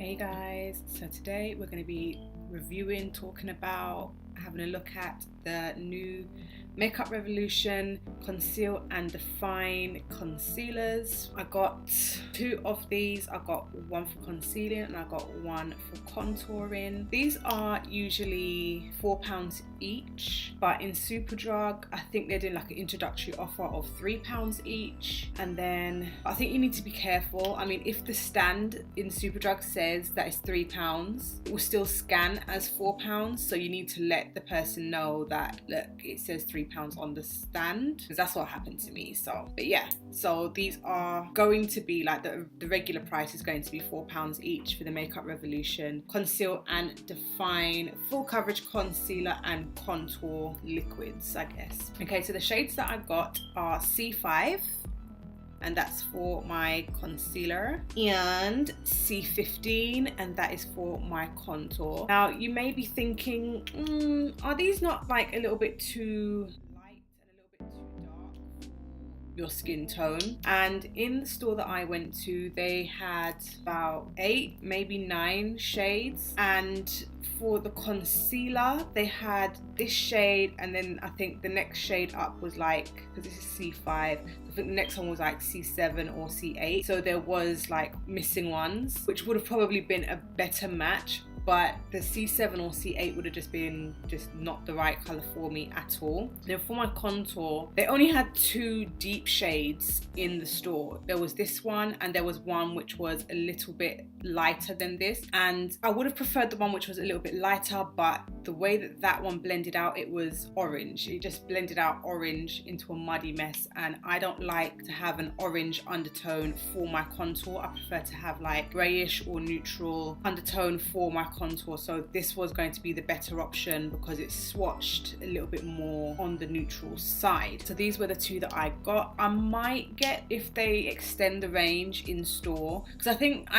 Hey guys, so today we're going to be reviewing, talking about, having a look at the new Makeup Revolution Conceal and Define concealers. I got two of these. I got one for concealing and I got one for contouring. These are usually £4 each, but in Superdrug I think they're doing like an introductory offer of £3 each. And then I think you need to be careful. I mean, if the stand in Superdrug says that it's £3, it will still scan as £4, so you need to let the person know that, look, it says £3 on the stand, because that's what happened to me. So but yeah, so these are going to be like the regular price is going to be £4 each for the Makeup Revolution Conceal and Define full coverage concealer and contour liquids, I guess. Okay, so the shades that I got are C5, and that's for my concealer, and C15, and that is for my contour. Now you may be thinking, are these not like a little bit too light and a little bit too dark for your skin tone? And in the store that I went to, they had about 8, maybe 9 shades, and for the concealer they had this shade, and then I think the next shade up was like, because this is C5, I think the next one was like C7 or C8, so there was like missing ones, which would have probably been a better match. But the C7 or C8 would have just been not the right colour for me at all. Then for my contour, they only had 2 deep shades in the store. There was this one, and there was one which was a little bit lighter than this. And I would have preferred the one which was a little bit lighter, but the way that that one blended out, it was orange. It just blended out orange into a muddy mess, and I don't like to have an orange undertone for my contour. I prefer to have like greyish or neutral undertone for my contour. So this was going to be the better option because it swatched a little bit more on the neutral side. So these were the 2 that I got. I might get, if they extend the range in store, because I think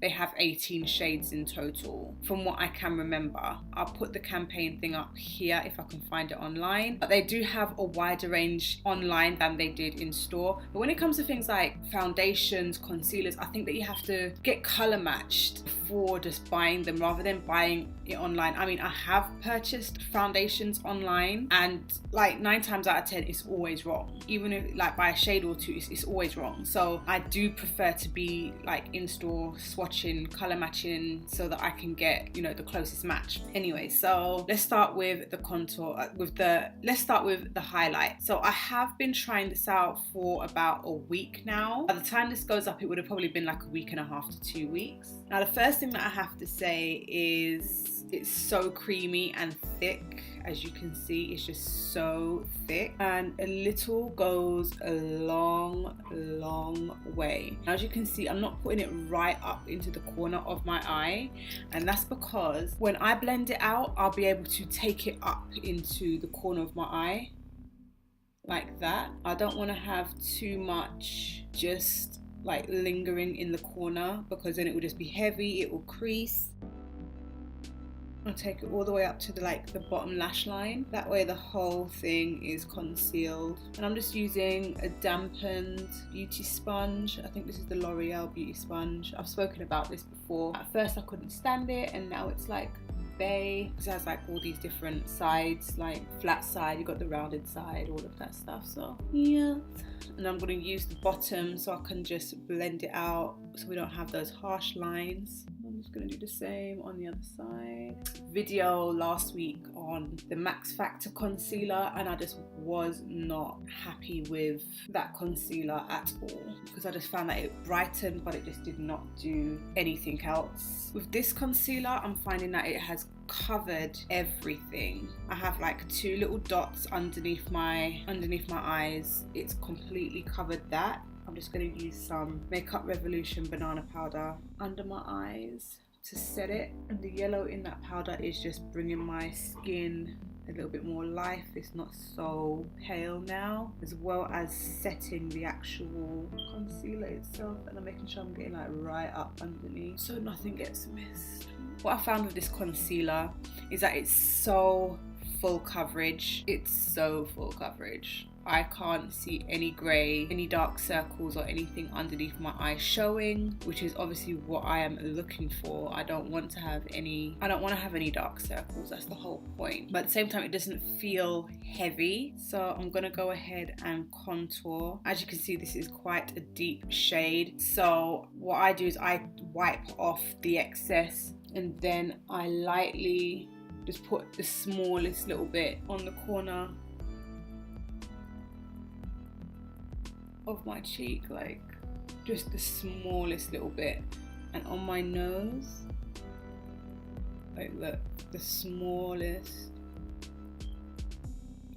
they have 18 shades in total from what I can remember. I'll put the campaign thing up here if I can find it online, but they do have a wider range online than they did in store. But when it comes to things like foundations, concealers, I think that you have to get color matched before just buying them rather than buying it online. I mean, I have purchased foundations online, and like 9 times out of 10 it's always wrong. Even if like by a shade or 2, it's always wrong. So I do prefer to be like in store swatching, color matching, so that I can get, you know, the closest match. Anyway, so let's start with the contour, let's start with the highlight. So I have been trying this out for about a week now. By the time this goes up, it would have probably been like a week and a half to 2 weeks. Now the first thing that I have to say is it's so creamy and thick. As you can see, it's just so thick, and a little goes a long way. Now, as you can see, I'm not putting it right up into the corner of my eye, and that's because when I blend it out, I'll be able to take it up into the corner of my eye like that. I don't want to have too much just like lingering in the corner, because then it will just be heavy, it will crease. I'll take it all the way up to the bottom lash line. That way the whole thing is concealed. And I'm just using a dampened beauty sponge. I think this is the L'Oreal beauty sponge. I've spoken about this before. At first I couldn't stand it, and now it's like bay, because it has like all these different sides, like flat side, you got the rounded side, all of that stuff. So yeah, and I'm going to use the bottom so I can just blend it out so we don't have those harsh lines. I'm just going to do the same on the other side. Video last week on the Max Factor concealer, and I just was not happy with that concealer at all, because I just found that it brightened but it just did not do anything else. With this concealer, I'm finding that it has covered everything. I have like 2 little dots underneath my eyes. It's completely covered that. I'm just going to use some Makeup Revolution banana powder under my eyes to set it, and the yellow in that powder is just bringing my skin a little bit more life. It's not so pale now, as well as setting the actual concealer itself, and I'm making sure I'm getting like right up underneath so nothing gets missed. What I found with this concealer is that it's so full coverage. It's so full coverage. I can't see any grey, any dark circles or anything underneath my eyes showing, which is obviously what I am looking for. I don't want to have any dark circles. That's the whole point. But at the same time, it doesn't feel heavy. So I'm gonna go ahead and contour. As you can see, this is quite a deep shade. So what I do is I wipe off the excess and then I lightly just put the smallest little bit on the corner of my cheek, like just the smallest little bit, and on my nose, like look, the smallest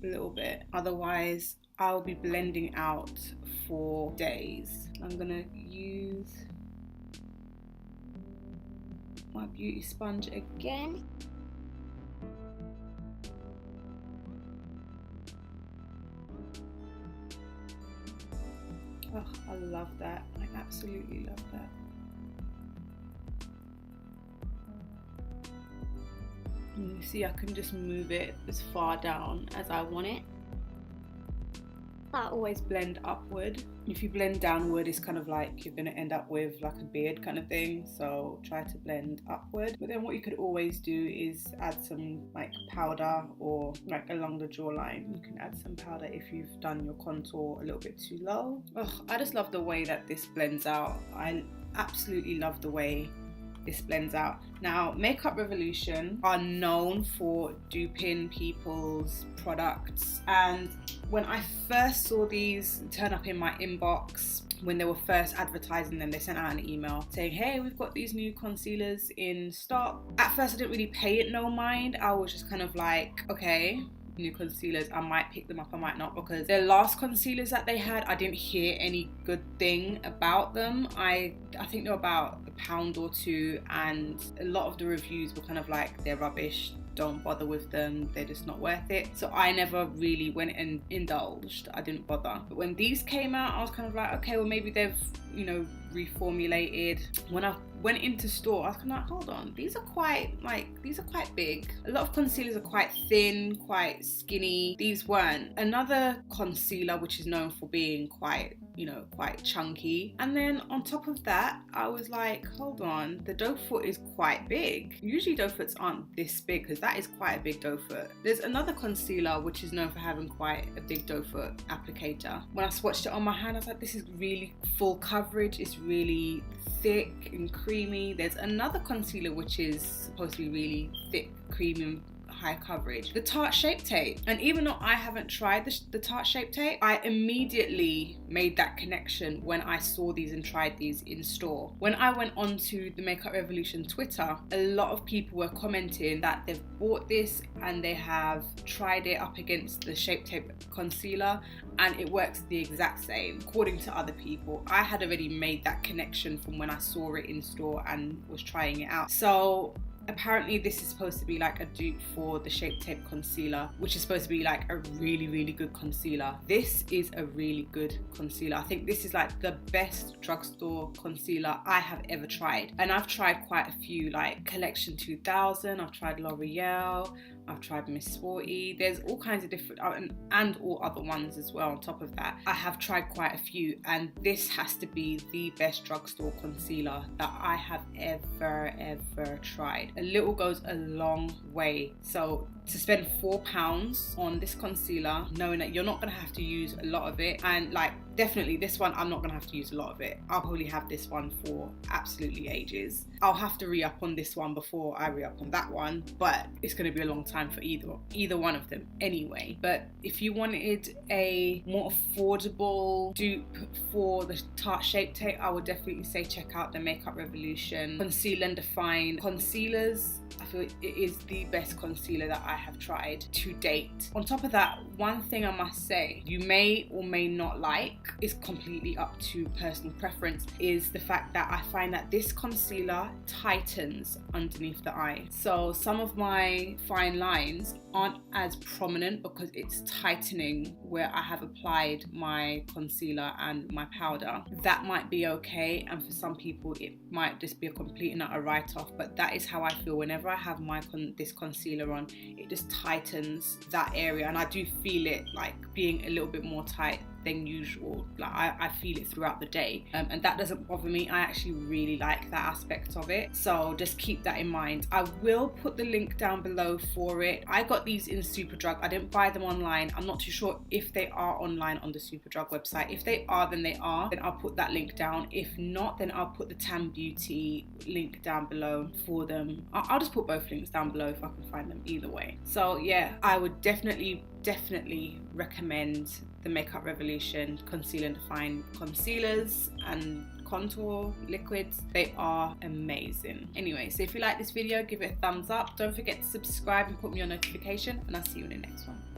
little bit. Otherwise I'll be blending out for days. I'm gonna use my beauty sponge again. Oh, I love that. I absolutely love that. And you see, I can just move it as far down as I want it. I always blend upward. If you blend downward, it's kind of like you're going to end up with like a beard kind of thing. So try to blend upward. But then what you could always do is add some like powder, or like along the jawline. You can add some powder if you've done your contour a little bit too low. Oh, I just love the way that this blends out. I absolutely love the way this blends out. Now, Makeup Revolution are known for duping people's products, and when I first saw these turn up in my inbox, when they were first advertising them, they sent out an email saying, hey, we've got these new concealers in stock. At first I didn't really pay it no mind. I was just kind of like, okay, new concealers, I might pick them up, I might not, because their last concealers that they had, I didn't hear any good thing about them. I think they're about £1 or £2, and a lot of the reviews were kind of like, they're rubbish, don't bother with them, they're just not worth it. So I never really went and indulged, I didn't bother. But when these came out, I was kind of like, okay, well maybe they've, you know, reformulated. When I went into store, I was kind of like, hold on, these are quite big. A lot of concealers are quite thin, quite skinny. These weren't. Another concealer which is known for being quite, you know, quite chunky. And then on top of that, I was like, hold on, the doe foot is quite big. Usually doe foots aren't this big, because that is quite a big doe foot. There's another concealer which is known for having quite a big doe foot applicator. When I swatched it on my hand, I was like, this is really full coverage, it's really thick and creamy. There's another concealer which is supposed to be really thick, creamy, and high coverage, the Tarte Shape Tape. And even though I haven't tried the Tarte Shape Tape, I immediately made that connection when I saw these and tried these in store. When I went onto the Makeup Revolution Twitter, a lot of people were commenting that they've bought this and they have tried it up against the Shape Tape concealer and it works the exact same, according to other people. I had already made that connection from when I saw it in store and was trying it out. So apparently this is supposed to be like a dupe for the Shape Tape concealer, which is supposed to be like a really, really good concealer. This is a really good concealer. I think this is like the best drugstore concealer I have ever tried. And I've tried quite a few, like Collection 2000, I've tried L'Oreal, I've tried Miss Sporty. There's all kinds of different, and all other ones as well on top of that. I have tried quite a few, and this has to be the best drugstore concealer that I have ever tried. A little goes a long way. So to spend £4 on this concealer, knowing that you're not going to have to use a lot of it, and like definitely this one I'm not going to have to use a lot of it. I'll probably have this one for absolutely ages. I'll have to re-up on this one before I re-up on that one, but it's going to be a long time for either one of them anyway. But if you wanted a more affordable dupe for the Tarte Shape Tape, I would definitely say check out the Makeup Revolution Conceal&Define concealers. I feel it is the best concealer that I have tried to date. On top of that, one thing I must say, you may or may not like, is completely up to personal preference, is the fact that I find that this concealer tightens underneath the eye. So some of my fine lines aren't as prominent because it's tightening where I have applied my concealer and my powder. That might be okay, and for some people it might just be a complete and utter write-off, but that is how I feel whenever I have this concealer on. It just tightens that area, and I do feel it like being a little bit more tight than usual. Like I feel it throughout the day, and that doesn't bother me. I actually really like that aspect of it, so just keep that in mind. I will put the link down below for it. I got these in Superdrug. I didn't buy them online. I'm not too sure if they are online on the Superdrug website. If they are, then they are. Then I'll put that link down. If not, then I'll put the Tan Beauty link down below for them. I'll just put both links down below if I can find them, either way. So yeah, I would definitely recommend the Makeup Revolution Conceal and Define concealers and contour liquids. They are amazing. Anyway, so if you like this video, give it a thumbs up. Don't forget to subscribe and put me on notification, and I'll see you in the next one.